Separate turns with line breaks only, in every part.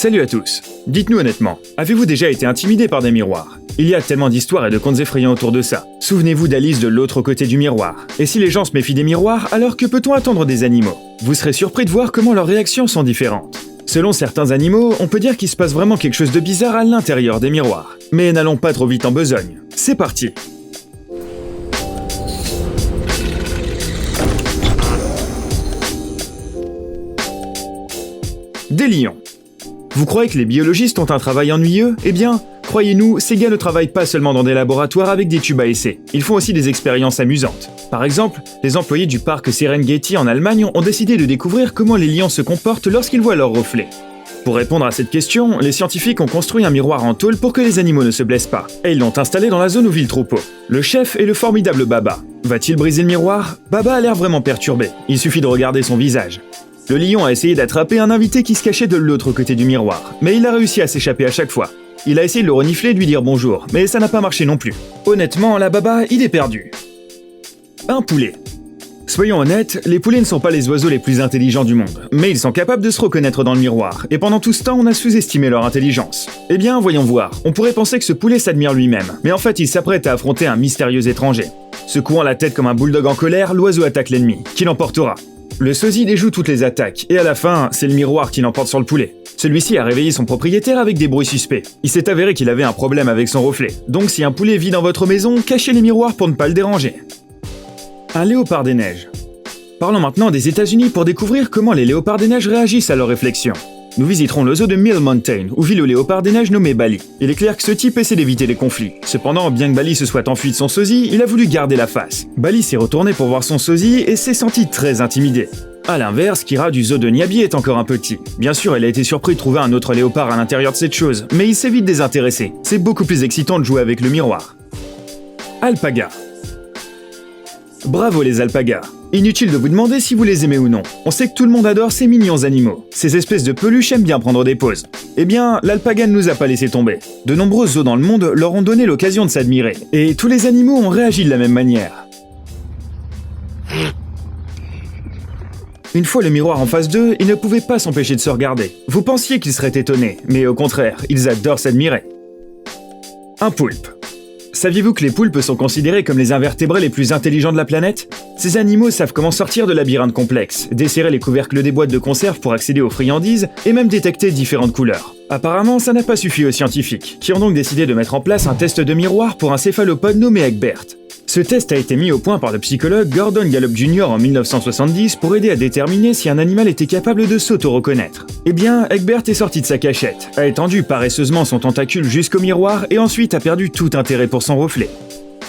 Salut à tous. Dites-nous honnêtement, avez-vous déjà été intimidé par des miroirs? Il y a tellement d'histoires et de contes effrayants autour de ça. Souvenez-vous d'Alice de l'autre côté du miroir. Et si les gens se méfient des miroirs, alors que peut-on attendre des animaux? Vous serez surpris de voir comment leurs réactions sont différentes. Selon certains animaux, on peut dire qu'il se passe vraiment quelque chose de bizarre à l'intérieur des miroirs. Mais n'allons pas trop vite en besogne. C'est parti! Des lions. Vous croyez que les biologistes ont un travail ennuyeux? Eh bien, croyez-nous, ces gars ne travaillent pas seulement dans des laboratoires avec des tubes à essai. Ils font aussi des expériences amusantes. Par exemple, les employés du parc Serengeti en Allemagne ont décidé de découvrir comment les lions se comportent lorsqu'ils voient leur reflet. Pour répondre à cette question, les scientifiques ont construit un miroir en tôle pour que les animaux ne se blessent pas. Et ils l'ont installé dans la zone où vit le troupeau. Le chef est le formidable Baba. Va-t-il briser le miroir? Baba a l'air vraiment perturbé. Il suffit de regarder son visage. Le lion a essayé d'attraper un invité qui se cachait de l'autre côté du miroir, mais il a réussi à s'échapper à chaque fois. Il a essayé de le renifler et de lui dire bonjour, mais ça n'a pas marché non plus. Honnêtement, là Baba, il est perdu. Un poulet. Soyons honnêtes, les poulets ne sont pas les oiseaux les plus intelligents du monde, mais ils sont capables de se reconnaître dans le miroir, et pendant tout ce temps, on a sous-estimé leur intelligence. Eh bien, voyons voir, on pourrait penser que ce poulet s'admire lui-même, mais en fait, il s'apprête à affronter un mystérieux étranger. Secouant la tête comme un bulldog en colère, l'oiseau attaque l'ennemi, qui l'emportera. Le sosie déjoue toutes les attaques, et à la fin, c'est le miroir qui l'emporte sur le poulet. Celui-ci a réveillé son propriétaire avec des bruits suspects. Il s'est avéré qu'il avait un problème avec son reflet. Donc si un poulet vit dans votre maison, cachez les miroirs pour ne pas le déranger. Un léopard des neiges. Parlons maintenant des États-Unis pour découvrir comment les léopards des neiges réagissent à leurs réflexions. Nous visiterons le zoo de Mill Mountain, où vit le léopard des neiges nommé Bali. Il est clair que ce type essaie d'éviter les conflits. Cependant, bien que Bali se soit enfui de son sosie, il a voulu garder la face. Bali s'est retourné pour voir son sosie et s'est senti très intimidé. A l'inverse, Kira du zoo de Niabi est encore un petit. Bien sûr, elle a été surprise de trouver un autre léopard à l'intérieur de cette chose, mais il s'est vite désintéressé. C'est beaucoup plus excitant de jouer avec le miroir. Alpaga. Bravo les alpagas. Inutile de vous demander si vous les aimez ou non. On sait que tout le monde adore ces mignons animaux. Ces espèces de peluches aiment bien prendre des pauses. Eh bien, l'alpaga ne nous a pas laissé tomber. De nombreux zoos dans le monde leur ont donné l'occasion de s'admirer. Et tous les animaux ont réagi de la même manière. Une fois le miroir en face d'eux, ils ne pouvaient pas s'empêcher de se regarder. Vous pensiez qu'ils seraient étonnés, mais au contraire, ils adorent s'admirer. Un poulpe. Saviez-vous que les poulpes sont considérés comme les invertébrés les plus intelligents de la planète? Ces animaux savent comment sortir de labyrinthes complexes, desserrer les couvercles des boîtes de conserve pour accéder aux friandises et même détecter différentes couleurs. Apparemment, ça n'a pas suffi aux scientifiques, qui ont donc décidé de mettre en place un test de miroir pour un céphalopode nommé Egbert. Ce test a été mis au point par le psychologue Gordon Gallup Jr. en 1970 pour aider à déterminer si un animal était capable de s'auto-reconnaître. Eh bien, Egbert est sorti de sa cachette, a étendu paresseusement son tentacule jusqu'au miroir et ensuite a perdu tout intérêt pour son reflet.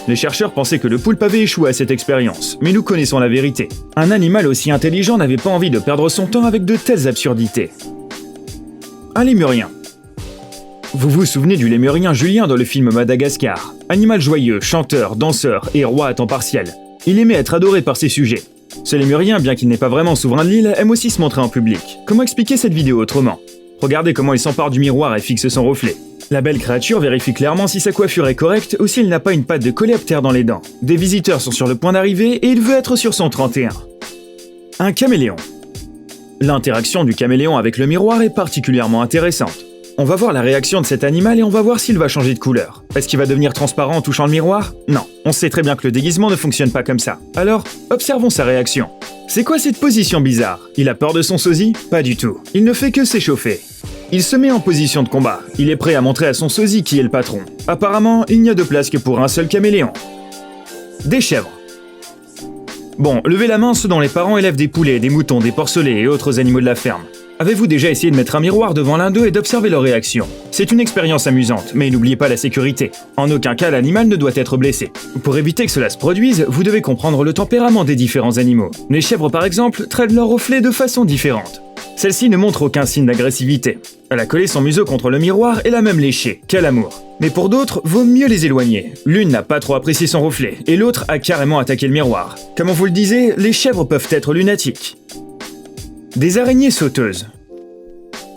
Les chercheurs pensaient que le poulpe avait échoué à cette expérience, mais nous connaissons la vérité. Un animal aussi intelligent n'avait pas envie de perdre son temps avec de telles absurdités. Un lémurien. Vous vous souvenez du lémurien Julien dans le film Madagascar? Animal joyeux, chanteur, danseur et roi à temps partiel. Il aimait être adoré par ses sujets. Ce lémurien, bien qu'il n'est pas vraiment souverain de l'île, aime aussi se montrer en public. Comment expliquer cette vidéo autrement? Regardez comment il s'empare du miroir et fixe son reflet. La belle créature vérifie clairement si sa coiffure est correcte ou s'il n'a pas une patte de coléoptère dans les dents. Des visiteurs sont sur le point d'arriver et il veut être sur son 31. Un caméléon. L'interaction du caméléon avec le miroir est particulièrement intéressante. On va voir la réaction de cet animal et on va voir s'il va changer de couleur. Est-ce qu'il va devenir transparent en touchant le miroir? Non, on sait très bien que le déguisement ne fonctionne pas comme ça. Alors, observons sa réaction. C'est quoi cette position bizarre? Il a peur de son sosie? Pas du tout. Il ne fait que s'échauffer. Il se met en position de combat. Il est prêt à montrer à son sosie qui est le patron. Apparemment, il n'y a de place que pour un seul caméléon. Des chèvres. Bon, levez la main ceux dont les parents élèvent des poulets, des moutons, des porcelets et autres animaux de la ferme. Avez-vous déjà essayé de mettre un miroir devant l'un d'eux et d'observer leur réaction? C'est une expérience amusante, mais n'oubliez pas la sécurité. En aucun cas, l'animal ne doit être blessé. Pour éviter que cela se produise, vous devez comprendre le tempérament des différents animaux. Les chèvres, par exemple, traitent leur reflet de façon différente. Celle-ci ne montre aucun signe d'agressivité. Elle a collé son museau contre le miroir et l'a même léché. Quel amour! Mais pour d'autres, vaut mieux les éloigner. L'une n'a pas trop apprécié son reflet, et l'autre a carrément attaqué le miroir. Comme on vous le disait, les chèvres peuvent être lunatiques. Des araignées sauteuses.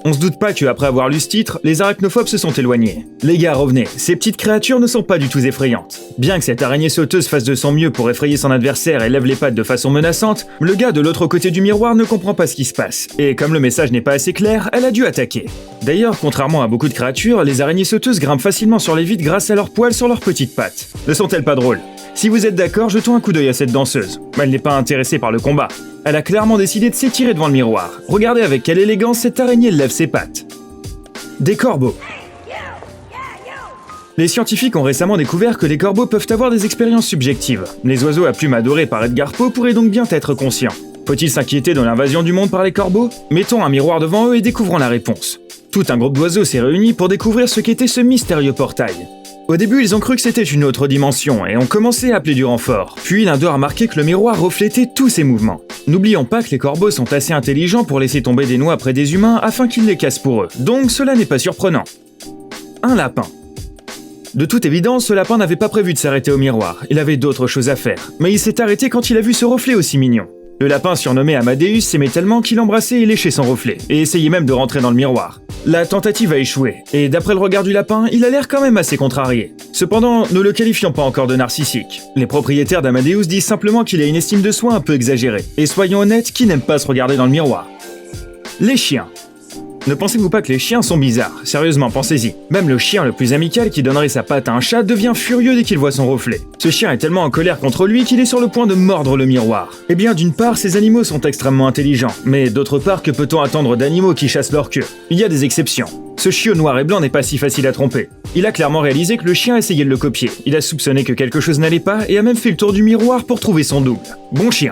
On se doute pas qu'après avoir lu ce titre, les arachnophobes se sont éloignés. Les gars, revenez, ces petites créatures ne sont pas du tout effrayantes. Bien que cette araignée sauteuse fasse de son mieux pour effrayer son adversaire et lève les pattes de façon menaçante, le gars de l'autre côté du miroir ne comprend pas ce qui se passe. Et comme le message n'est pas assez clair, elle a dû attaquer. D'ailleurs, contrairement à beaucoup de créatures, les araignées sauteuses grimpent facilement sur les vitres grâce à leurs poils sur leurs petites pattes. Ne sont-elles pas drôles? Si vous êtes d'accord, jetons un coup d'œil à cette danseuse. Elle n'est pas intéressée par le combat. Elle a clairement décidé de s'étirer devant le miroir. Regardez avec quelle élégance cette araignée lève ses pattes. Des corbeaux. Les scientifiques ont récemment découvert que les corbeaux peuvent avoir des expériences subjectives. Les oiseaux à plumes adorés par Edgar Poe pourraient donc bien être conscients. Faut-il s'inquiéter de l'invasion du monde par les corbeaux? Mettons un miroir devant eux et découvrons la réponse. Tout un groupe d'oiseaux s'est réuni pour découvrir ce qu'était ce mystérieux portail. Au début, ils ont cru que c'était une autre dimension et ont commencé à appeler du renfort. Puis l'un d'eux a remarqué que le miroir reflétait tous ses mouvements. N'oublions pas que les corbeaux sont assez intelligents pour laisser tomber des noix près des humains afin qu'ils les cassent pour eux, donc cela n'est pas surprenant. Un lapin. De toute évidence, ce lapin n'avait pas prévu de s'arrêter au miroir, il avait d'autres choses à faire, mais il s'est arrêté quand il a vu ce reflet aussi mignon. Le lapin surnommé Amadeus s'aimait tellement qu'il embrassait et léchait son reflet, et essayait même de rentrer dans le miroir. La tentative a échoué, et d'après le regard du lapin, il a l'air quand même assez contrarié. Cependant, ne le qualifions pas encore de narcissique. Les propriétaires d'Amadeus disent simplement qu'il a une estime de soi un peu exagérée, et soyons honnêtes, qui n'aime pas se regarder dans le miroir? Les chiens. Ne pensez-vous pas que les chiens sont bizarres? Sérieusement, pensez-y. Même le chien le plus amical qui donnerait sa patte à un chat devient furieux dès qu'il voit son reflet. Ce chien est tellement en colère contre lui qu'il est sur le point de mordre le miroir. Eh bien, d'une part, ces animaux sont extrêmement intelligents, mais d'autre part, que peut-on attendre d'animaux qui chassent leur queue? Il y a des exceptions. Ce chiot noir et blanc n'est pas si facile à tromper. Il a clairement réalisé que le chien essayait de le copier. Il a soupçonné que quelque chose n'allait pas et a même fait le tour du miroir pour trouver son double. Bon chien.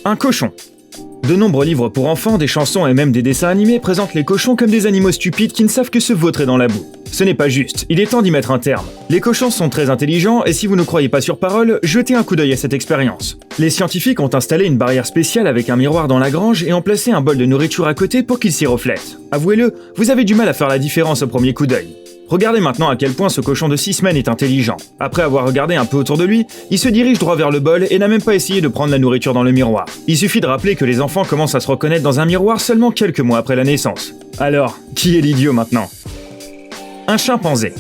Un cochon. De nombreux livres pour enfants, des chansons et même des dessins animés présentent les cochons comme des animaux stupides qui ne savent que se vautrer dans la boue. Ce n'est pas juste, il est temps d'y mettre un terme. Les cochons sont très intelligents et si vous ne croyez pas sur parole, jetez un coup d'œil à cette expérience. Les scientifiques ont installé une barrière spéciale avec un miroir dans la grange et ont placé un bol de nourriture à côté pour qu'il s'y reflète. Avouez-le, vous avez du mal à faire la différence au premier coup d'œil. Regardez maintenant à quel point ce cochon de 6 semaines est intelligent. Après avoir regardé un peu autour de lui, il se dirige droit vers le bol et n'a même pas essayé de prendre la nourriture dans le miroir. Il suffit de rappeler que les enfants commencent à se reconnaître dans un miroir seulement quelques mois après la naissance. Alors, qui est l'idiot maintenant? Un chimpanzé.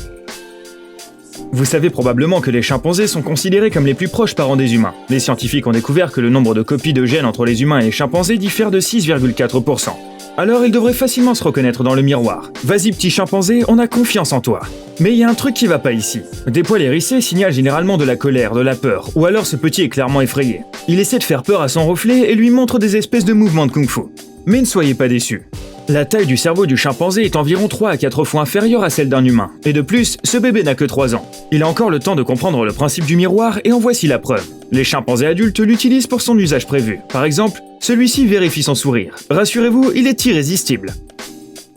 Vous savez probablement que les chimpanzés sont considérés comme les plus proches parents des humains. Les scientifiques ont découvert que le nombre de copies de gènes entre les humains et les chimpanzés diffère de 6,4%. Alors il devrait facilement se reconnaître dans le miroir. Vas-y petit chimpanzé, on a confiance en toi. Mais il y a un truc qui va pas ici. Des poils hérissés signalent généralement de la colère, de la peur, ou alors ce petit est clairement effrayé. Il essaie de faire peur à son reflet et lui montre des espèces de mouvements de kung-fu. Mais ne soyez pas déçus. La taille du cerveau du chimpanzé est environ 3 à 4 fois inférieure à celle d'un humain. Et de plus, ce bébé n'a que 3 ans. Il a encore le temps de comprendre le principe du miroir et en voici la preuve. Les chimpanzés adultes l'utilisent pour son usage prévu. Par exemple, celui-ci vérifie son sourire. Rassurez-vous, il est irrésistible.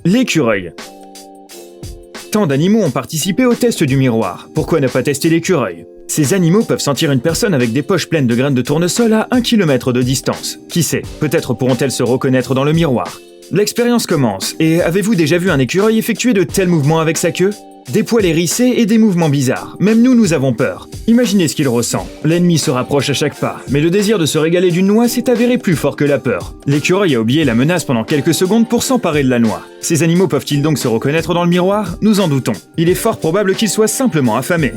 L'écureuil. Tant d'animaux ont participé au test du miroir. Pourquoi ne pas tester l'écureuil? Ces animaux peuvent sentir une personne avec des poches pleines de graines de tournesol à 1 km de distance. Qui sait, peut-être pourront-elles se reconnaître dans le miroir. L'expérience commence, et avez-vous déjà vu un écureuil effectuer de tels mouvements avec sa queue? Des poils hérissés et des mouvements bizarres. Même nous avons peur. Imaginez ce qu'il ressent. L'ennemi se rapproche à chaque pas, mais le désir de se régaler d'une noix s'est avéré plus fort que la peur. L'écureuil a oublié la menace pendant quelques secondes pour s'emparer de la noix. Ces animaux peuvent-ils donc se reconnaître dans le miroir? Nous en doutons. Il est fort probable qu'ils soient simplement affamés.